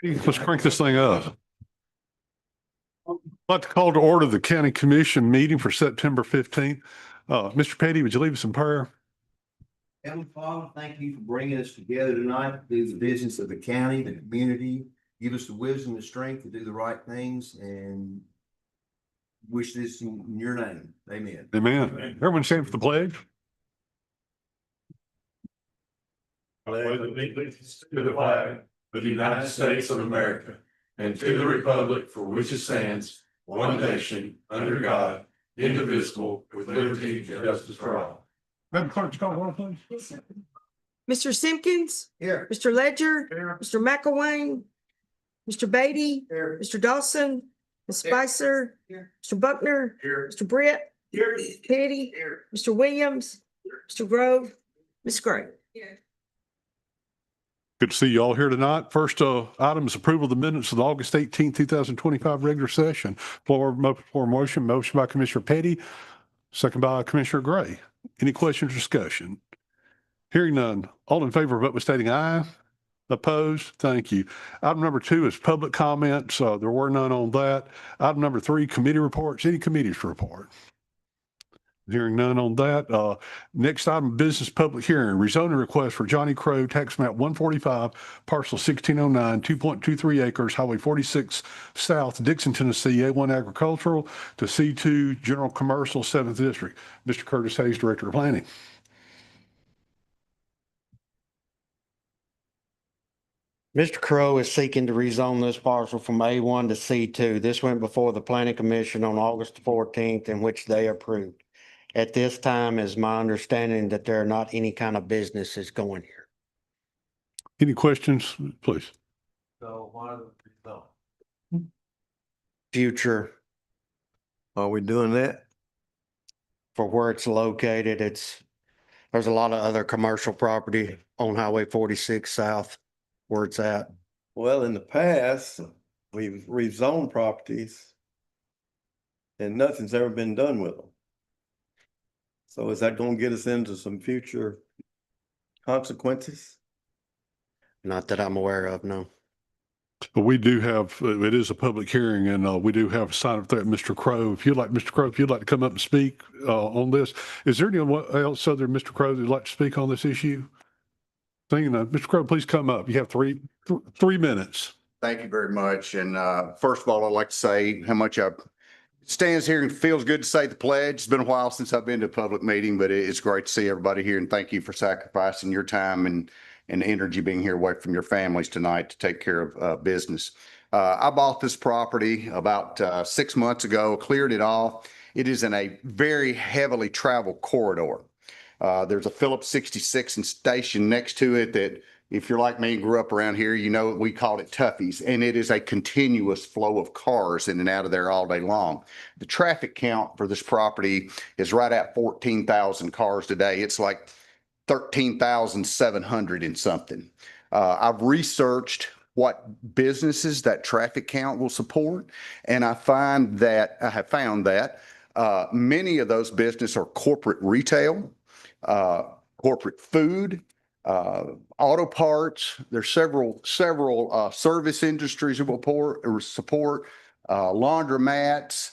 Let's crank this thing up. I'd like to call to order the county commission meeting for September 15th. Mr. Petty, would you leave us in prayer? Heavenly Father, thank you for bringing us together tonight to do the business of the county, the community. Give us the wisdom and strength to do the right things, and wish this in your name. Amen. Amen. Everyone stand for the pledge. Pledge allegiance to the flag of the United States of America and to the republic for which it stands, one nation, under God, indivisible, with liberty and justice for all. Madam Clerk, call roll, please. Mr. Simpkins, Here. Mr. Ledger, Here. Mr. McElwain, Mr. Beatty, Here. Mr. Dawson, Ms. Spicer, Here. Mr. Buckner, Here. Mr. Britt, Here. Petty, Here. Mr. Williams, Mr. Grove, Ms. Gray. Good to see you all here tonight. First item is approval of the minutes of the August 18th, 2025 regular session. Floor motion by Commissioner Petty, second by Commissioner Gray. Any questions or discussion? Hearing none. All in favor, vote by stating aye. Opposed? Thank you. Item number 2 is public comments. There were none on that. Item number 3, committee reports. Any committees to report? Hearing none on that. Next item, business public hearing, rezoning request for Johnny Crow, tax map 145, parcel 1609, 2.23 acres, Highway 46 South, Dickson, Tennessee, A1 agricultural to C2 general commercial, 7th district. Mr. Curtis Hayes, Director of Planning. Mr. Crow is seeking to rezone this parcel from A1 to C2. This went before the Planning Commission on August 14th, in which they approved. At this time, is my understanding that there are not any kind of businesses going here. Any questions, please? So why don't Future, Are we doing that? for where it's located, there's a lot of other commercial property on Highway 46 South where it's at. Well, in the past, we've rezoned properties and nothing's ever been done with them. So is that going to get us into some future consequences? Not that I'm aware of, no. But we do have, it is a public hearing, and we do have a sign up there, Mr. Crow. If you'd like to come up and speak on this. Is there anyone else other than Mr. Crow that'd like to speak on this issue? Thinking of Mr. Crow, please come up. You have three minutes. Thank you very much. And first of all, I'd like to say how much I stands here and feels good to say the pledge. It's been a while since I've been to a public meeting, but it's great to see everybody here. And thank you for sacrificing your time and energy being here away from your families tonight to take care of business. I bought this property about 6 months ago, cleared it off. It is in a very heavily traveled corridor. There's a Phillips 66 and station next to it that, if you're like me and grew up around here, you know, we called it Tuffy's, and it is a continuous flow of cars in and out of there all day long. The traffic count for this property is right at 14,000 cars today. It's like 13,700 and something. I've researched what businesses that traffic count will support, and I have found that many of those businesses are corporate retail, corporate food, auto parts. There's several service industries that will support laundromats,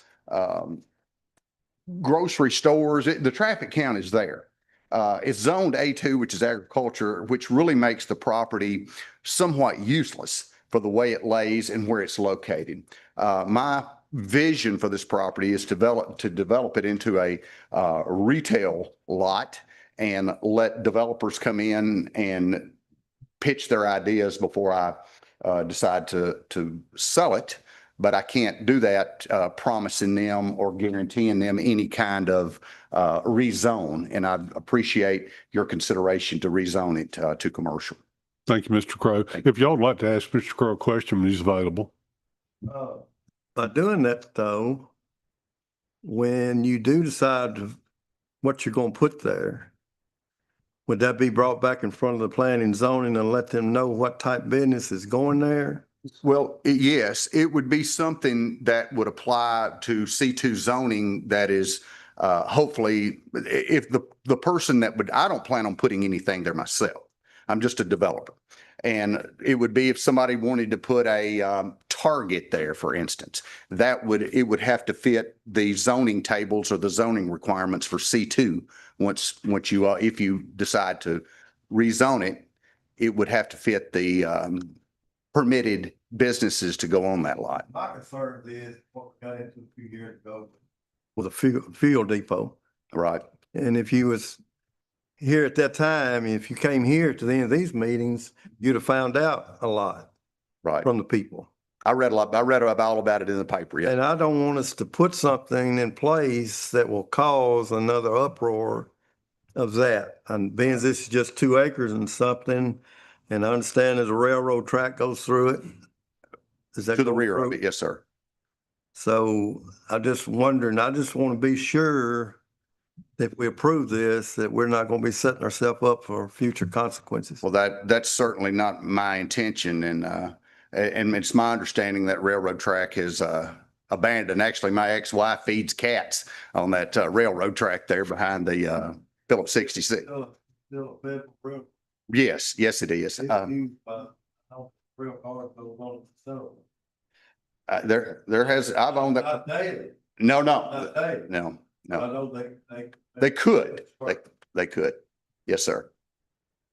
grocery stores. The traffic count is there. It's zoned A2, which is agriculture, which really makes the property somewhat useless for the way it lays and where it's located. My vision for this property is to develop it into a retail lot and let developers come in and pitch their ideas before I decide to sell it. But I can't do that promising them or guaranteeing them any kind of rezone. And I appreciate your consideration to rezone it to commercial. Thank you, Mr. Crow. If y'all would like to ask Mr. Crow a question when he's available. By doing that though, when you do decide what you're going to put there, would that be brought back in front of the planning and zoning and let them know what type business is going there? Well, yes, it would be something that would apply to C2 zoning that is hopefully, if the person that would, I don't plan on putting anything there myself. I'm just a developer. And it would be if somebody wanted to put a Target there, for instance, it would have to fit the zoning tables or the zoning requirements for C2. Once you, if you decide to rezone it, it would have to fit the permitted businesses to go on that lot. My concern is what we got into a few years ago with a fuel depot. Right. And if you was here at that time, if you came here to the end of these meetings, you'd have found out a lot Right. from the people. I read all about it in the paper. Yeah. And I don't want us to put something in place that will cause another uproar of that. And being as this is just 2 acres and something, and I understand there's a railroad track goes through it. Is that To the go rear of through? it. Yes, sir. So I just wondering, I just want to be sure that if we approve this, that we're not going to be setting ourselves up for future consequences. Well, that's certainly not my intention. And it's my understanding that railroad track is abandoned. Actually, my ex-wife feeds cats on that railroad track there behind the Phillips 66. Still a federal road. Yes, yes, it is. It's used by, rail cars go on itself. I've owned that. Not daily, No, not daily. no. I know they. They could. They could. Yes, sir.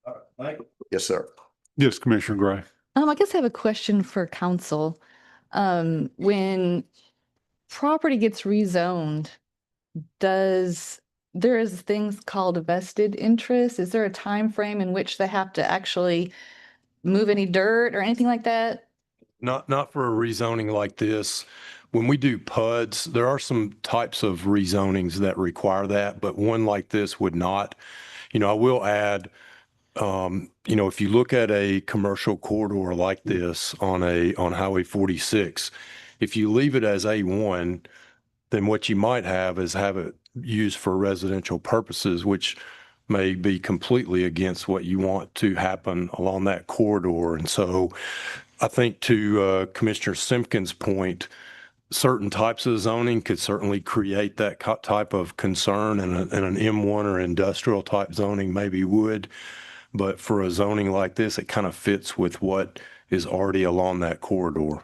All right, thank you. Yes, sir. Yes, Commissioner Gray. I guess I have a question for council. When property gets rezoned, there is things called a vested interest? Is there a time frame in which they have to actually move any dirt or anything like that? Not for a rezoning like this. When we do PUDs, there are some types of rezonings that require that, but one like this would not. I will add, if you look at a commercial corridor like this on Highway 46, if you leave it as A1, then what you might have it used for residential purposes, which may be completely against what you want to happen along that corridor. And so I think to Commissioner Simpkins' point, certain types of zoning could certainly create that type of concern, and an M1 or industrial type zoning maybe would. But for a zoning like this, it kind of fits with what is already along that corridor.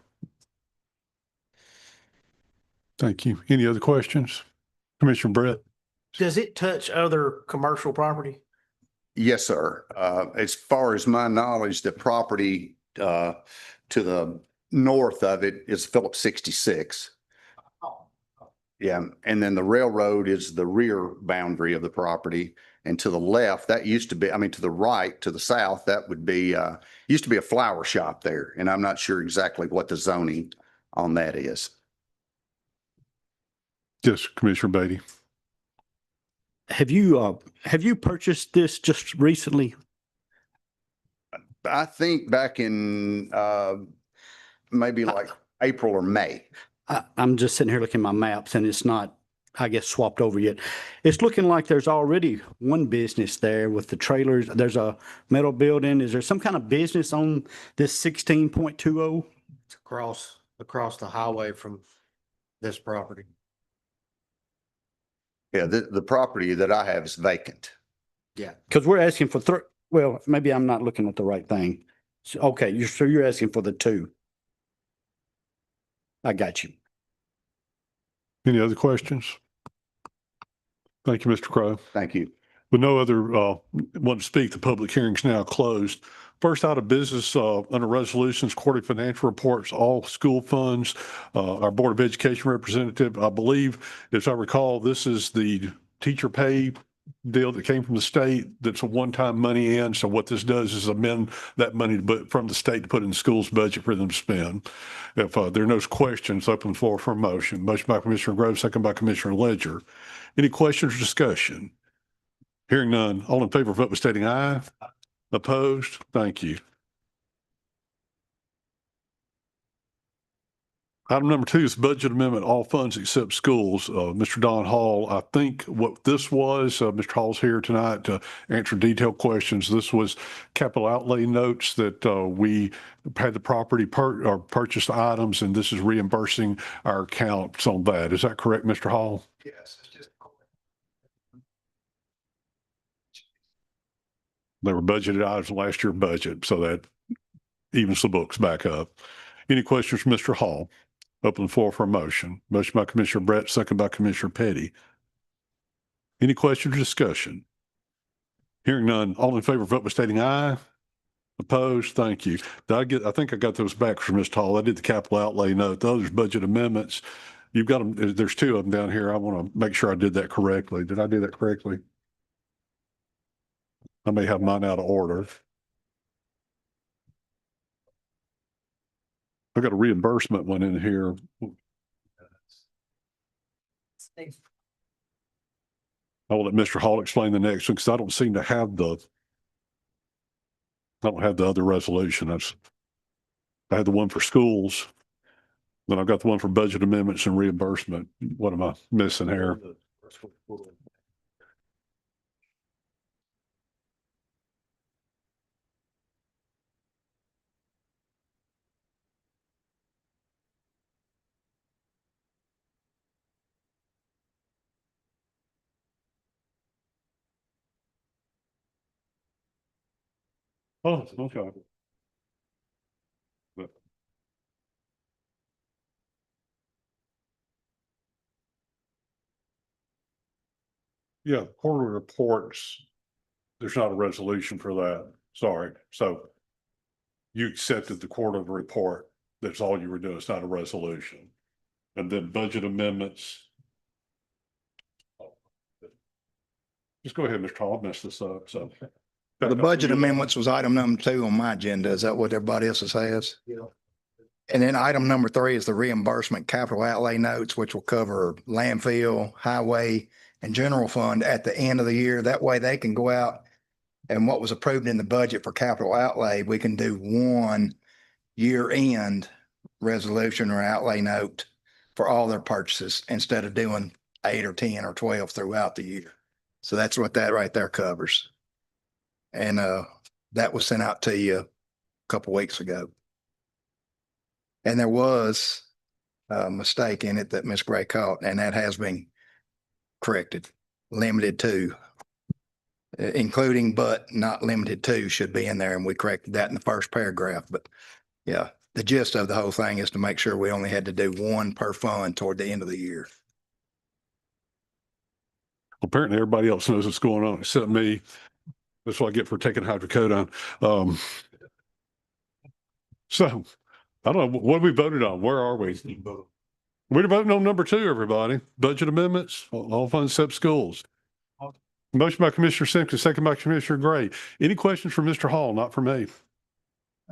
Thank you. Any other questions? Commissioner Brett? Does it touch other commercial property? Yes, sir. As far as my knowledge, the property to the north of it is Phillips 66. Yeah, and then the railroad is the rear boundary of the property. And to the left, that used to be, to the right, to the south, that would be, used to be a flower shop there. And I'm not sure exactly what the zoning on that is. Yes, Commissioner Beatty. Have you purchased this just recently? I think back in maybe like April or May. I'm just sitting here looking at my maps and it's not, I guess, swapped over yet. It's looking like there's already one business there with the trailers. There's a metal building. Is there some kind of business on this 16.20? It's across the highway from this property. Yeah, the property that I have is vacant. Yeah. Because we're asking for well, maybe I'm not looking at the right thing. So, okay, so you're asking for the 2. I got you. Any other questions? Thank you, Mr. Crowe. Thank you. With no other want to speak, the public hearing is now closed. First out of business under resolutions, quarterly financial reports, all school funds. Our Board of Education representative, I believe, as I recall, this is the teacher pay deal that came from the state. That's a one-time money in. So what this does is amend that money from the state to put in the school's budget for them to spend. If there are no questions, open the floor for a motion. Motion by Commissioner Grove, second by Commissioner Ledger. Any questions or discussion? Hearing none, all in favor, vote by stating aye. Opposed? Thank you. Item number 2 is budget amendment, all funds except schools. Mr. Don Hall, I think what this was, Mr. Hall's here tonight to answer detailed questions. This was capital outlay notes that we had the property or purchased items, and this is reimbursing our accounts on that. Is that correct, Mr. Hall? Yes, it's just. They were budgeted items last year budget, so that evens the books back up. Any questions for Mr. Hall? Open the floor for a motion. Motion by Commissioner Brett, second by Commissioner Petty. Any questions or discussion? Hearing none, all in favor, vote by stating aye. Opposed? Thank you. I think I got those back from Mr. Hall. I did the capital outlay note. The other's budget amendments. You've got them, there's two of them down here. I want to make sure I did that correctly. Did I do that correctly? I may have mine out of order. I got a reimbursement one in here. I will let Mr. Hall explain the next one because I don't seem to have I don't have the other resolution. I had the one for schools. Then I've got the one for budget amendments and reimbursement. What am I missing here? Oh, okay. But- Yeah, quarterly reports, there's not a resolution for that. Sorry. So you accepted the quarterly report. That's all you were doing. It's not a resolution. And then budget amendments. Just go ahead, Mr. Hall. I'll mess this up. So. The budget amendments was item number 2 on my agenda. Is that what everybody else's has? Yeah. And then item number 3 is the reimbursement capital outlay notes, which will cover landfill, highway, and general fund at the end of the year. That way they can go out and what was approved in the budget for capital outlay, we can do one year-end resolution or outlay note for all their purchases instead of doing 8 or 10 or 12 throughout the year. So that's what that right there covers. And that was sent out to you a couple weeks ago. And there was a mistake in it that Ms. Gray caught, and that has been corrected. Limited to, including but not limited to should be in there, and we corrected that in the first paragraph. But yeah, the gist of the whole thing is to make sure we only had to do one per fund toward the end of the year. Apparently everybody else knows what's going on except me. That's what I get for taking hydrocodone. So I don't know what we voted on. Where are we? We're voting on number 2, everybody. Budget amendments, all funds except schools. Motion by Commissioner Simpkins, second by Commissioner Gray. Any questions for Mr. Hall? Not for me.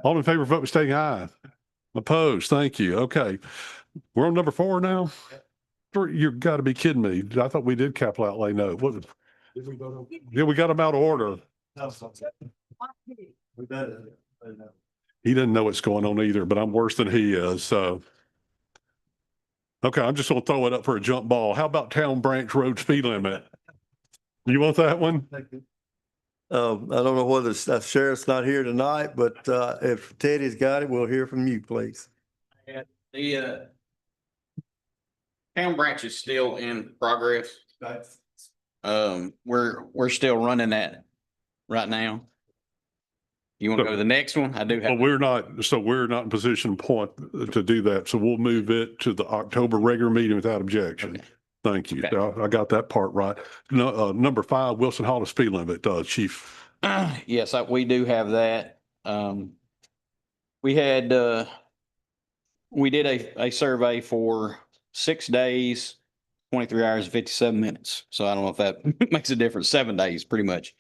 All in favor, vote by stating aye. Opposed? Thank you. Okay. We're on number 4 now. You've got to be kidding me. I thought we did capital outlay note. What? Yeah, we got them out of order. He doesn't know what's going on either, but I'm worse than he is. So, okay, I'm just going to throw it up for a jump ball. How about Town Branch Road speed limit? You want that one? I don't know whether the sheriff's not here tonight, but if Teddy's got it, we'll hear from you, please. The Town Branch is still in progress. We're still running that right now. You want to go to the next one? I do have. But we're not in position point to do that. So we'll move it to the October regular meeting without objection. Okay. Thank you. Okay. I got that part right. No, number 5, Wilson Hall speed limit, Chief. Yes, we do have that. We had, we did a survey for 6 days, 23 hours, and 57 minutes. So I don't know if that makes a difference. 7 days, pretty much.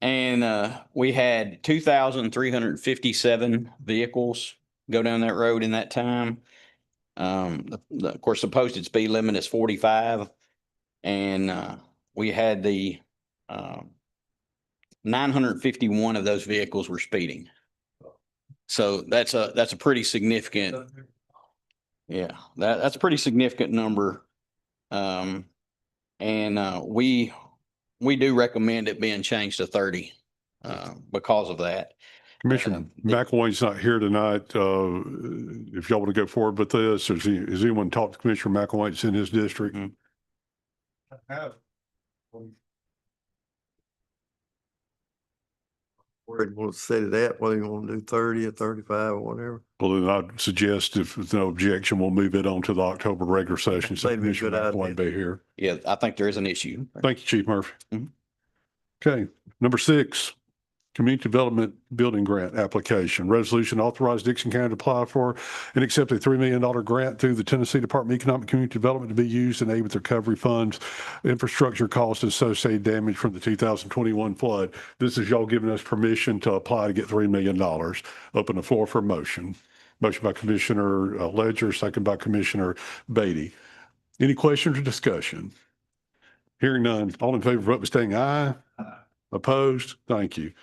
And we had 2,357 vehicles go down that road in that time. Of course, the posted speed limit is 45. And we had 951 of those vehicles were speeding. So that's a pretty significant. Yeah, that's a pretty significant number. And we do recommend it being changed to 30 because of that. Commissioner McElwain's not here tonight. If y'all want to go forward with this, has anyone talked to Commissioner McElwain that's in his district? Mhm. I have. Where you want to set it at, whether you want to do 30 or 35 or whatever. Well, then I'd suggest if there's no objection, we'll move it on to the October regular session. So That'd be a good Commissioner McElwain idea. be here. Yeah, I think there is an issue. Thank you, Chief Murphy. Mhm. Okay, number 6, Community Development Building Grant Application. Resolution authorized Dickson County to apply for and accept a $3 million grant through the Tennessee Department of Economic and Community Development to be used in aid with recovery funds, infrastructure costs, and associated damage from the 2021 flood. This is y'all giving us permission to apply to get $3 million. Open the floor for a motion. Motion by Commissioner Ledger, second by Commissioner Beatty. Any questions or discussion? Hearing none. All in favor, vote by saying aye. Opposed? Thank you.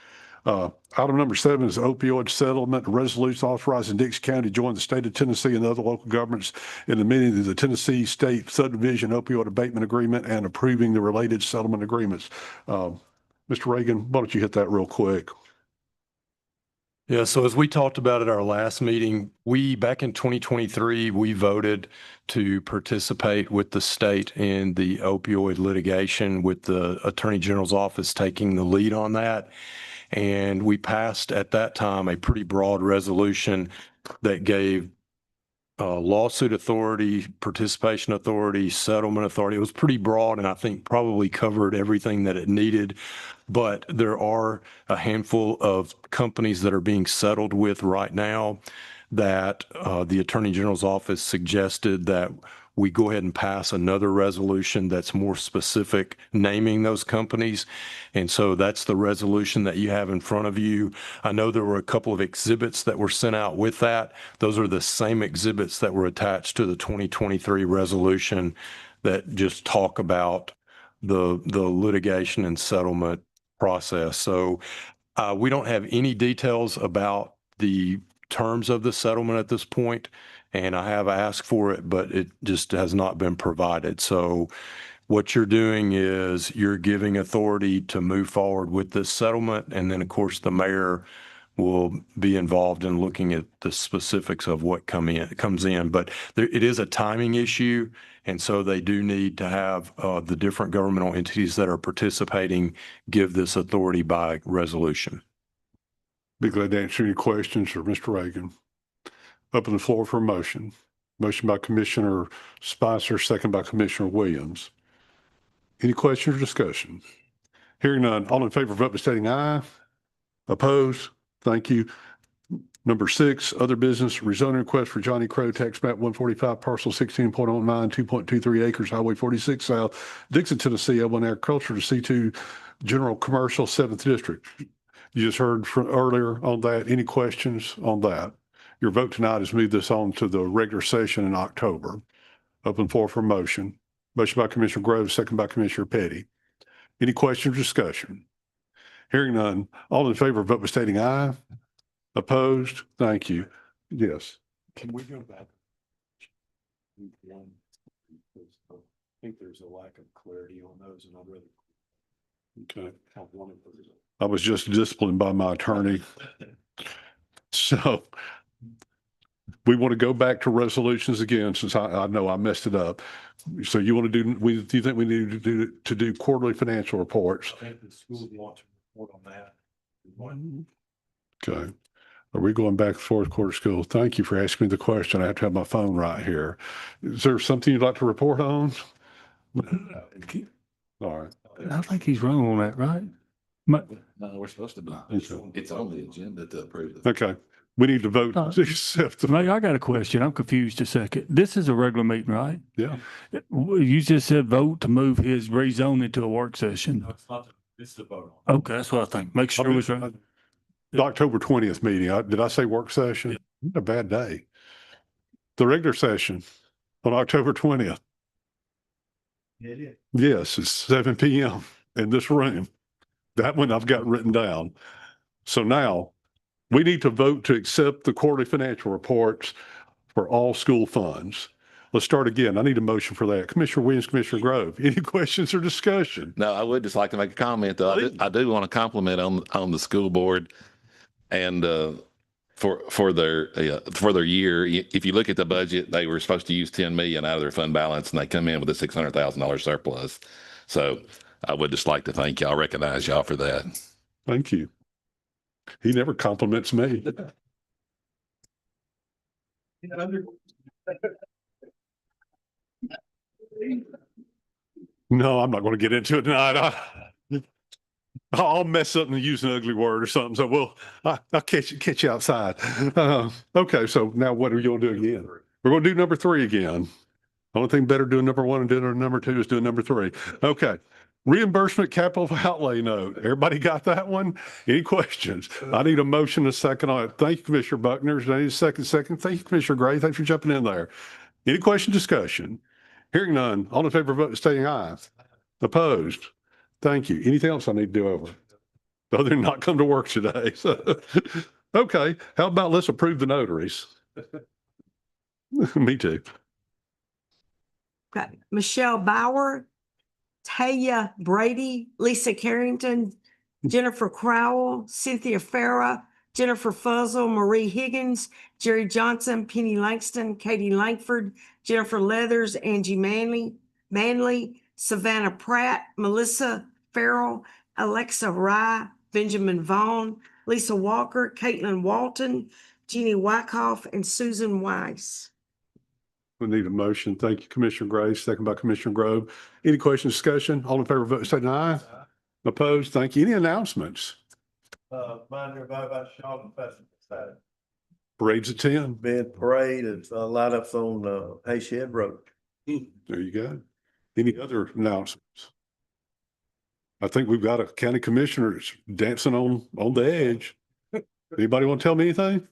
Item number 7 is opioid settlement resolution authorizing Dickson County to join the state of Tennessee and other local governments in amending the Tennessee State Subdivision Opioid Abatement Agreement and approving the related settlement agreements. Mr. Reagan, why don't you hit that real quick? Yeah, so as we talked about at our last meeting, back in 2023, we voted to participate with the state in the opioid litigation, with the Attorney General's office taking the lead on that. And we passed at that time a pretty broad resolution that gave lawsuit authority, participation authority, settlement authority. It was pretty broad, and I think probably covered everything that it needed. But there are a handful of companies that are being settled with right now that the Attorney General's office suggested that we go ahead and pass another resolution that's more specific, naming those companies. And so that's the resolution that you have in front of you. I know there were a couple of exhibits that were sent out with that. Those are the same exhibits that were attached to the 2023 resolution that just talk about the litigation and settlement process. So we don't have any details about the terms of the settlement at this point, and I have asked for it, but it just has not been provided. So what you're doing is you're giving authority to move forward with this settlement, and then, of course, the mayor will be involved in looking at the specifics of what comes in. But it is a timing issue, and so they do need to have the different governmental entities that are participating give this authority by resolution. Be glad to answer any questions for Mr. Reagan. Open the floor for a motion. Motion by Commissioner Spicer, second by Commissioner Williams. Any questions or discussion? Hearing none, all in favor, vote by stating aye. Opposed? Thank you. Number 6, other business, rezoning request for Johnny Crow, tax map 145, parcel 16.09, 2.23 acres, Highway 46 South, Dickson, Tennessee, L1 Agriculture to C2 General Commercial 7th District. You just heard from earlier on that. Any questions on that? Your vote tonight is move this on to the regular session in October. Open floor for motion. Motion by Commissioner Groves, second by Commissioner Petty. Any questions or discussion? Hearing none, all in favor, vote by stating aye. Opposed? Thank you. Yes. Can we go back? I think there's a lack of clarity on those, and I'd rather Okay. have one of those. I was just disciplined by my attorney. So we want to go back to resolutions again, since I know I messed it up. So you want to do you think we need to do quarterly financial reports? I think the schools want to report on that. Okay. Are we going back to fourth quarter school? Thank you for asking me the question. I have to have my phone right here. Is there something you'd like to report on? All right. I think he's wrong on that, right? No, we're supposed to be. It's on the agenda to approve it. Okay. We need to vote to accept the. Mayor, I got a question. I'm confused a second. This is a regular meeting, right? Yeah. You just said vote to move his rezoning to a work session. No, it's not. It's the vote. Okay, that's what I think. Make sure it was right. The October 20th meeting. Did I say work session? A bad day. The regular session on October 20th. It is. Yes, it's 7 p.m. in this room. That one I've got written down. So now we need to vote to accept the quarterly financial reports for all school funds. Let's start again. I need a motion for that. Commissioner Williams, Commissioner Grove, any questions or discussion? No, I would just like to make a comment though. I do want to compliment on the school board and for their year. If you look at the budget, they were supposed to use 10 million out of their fund balance, and they come in with a $600,000 surplus. So I would just like to thank y'all, recognize y'all for that. Thank you. He never compliments me. No, I'm not going to get into it tonight. I'll mess up and use an ugly word or something. So I'll catch you outside. Okay. So now what are you going to do again? We're going to do number 3 again. Only thing better doing number 1 and doing number 2 is doing number 3. Okay. Reimbursement capital outlay note. Everybody got that one? Any questions? I need a motion, a second on it. Thank you, Commissioner Buckner. I need a second. Thank you, Commissioner Gray. Thanks for jumping in there. Any question, discussion? Hearing none. All in favor of vote, stating aye. Opposed? Thank you. Anything else I need to do over? Other than not come to work today. So, okay. How about let's approve the notaries? Me too. Got Michelle Bauer, Taya Brady, Lisa Carrington, Jennifer Crowell, Cynthia Farah, Jennifer Fuzzle, Marie Higgins, Jerry Johnson, Penny Langston, Katie Langford, Jennifer Leathers, Angie Manley, Savannah Pratt, Melissa Farrell, Alexa Rye, Benjamin Vaughn, Lisa Walker, Caitlin Walton, Jeannie Wyckoff, and Susan Weiss. We need a motion. Thank you, Commissioner Gray, second by Commissioner Grove. Any questions, discussion? All in favor of vote, say aye. Opposed? Thank you. Any announcements? Mind your vote about Shaw Festival Saturday. Parade's at 10. Band parade and light ups on Hayshed Road. There you go. Any other announcements? I think we've got a county commissioner that's dancing on the edge. Anybody want to tell me anything?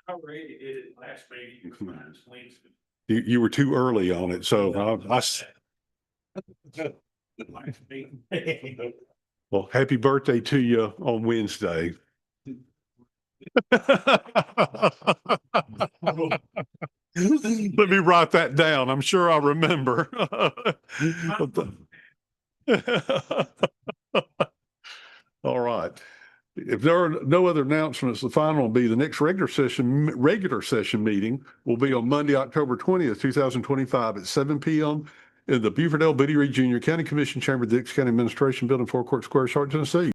I rated it last meeting. You were too early on it, so well, happy birthday to you on Wednesday. Let me write that down. I'm sure I'll remember. All right. If there are no other announcements, the final will be the next regular session meeting will be on Monday, October 20th, 2025 at 7 p.m. in the Buford L. Biddy Reed Jr. County Commission Chamber, Dickson County Administration Building, Four Court Square, Charlotte, Tennessee.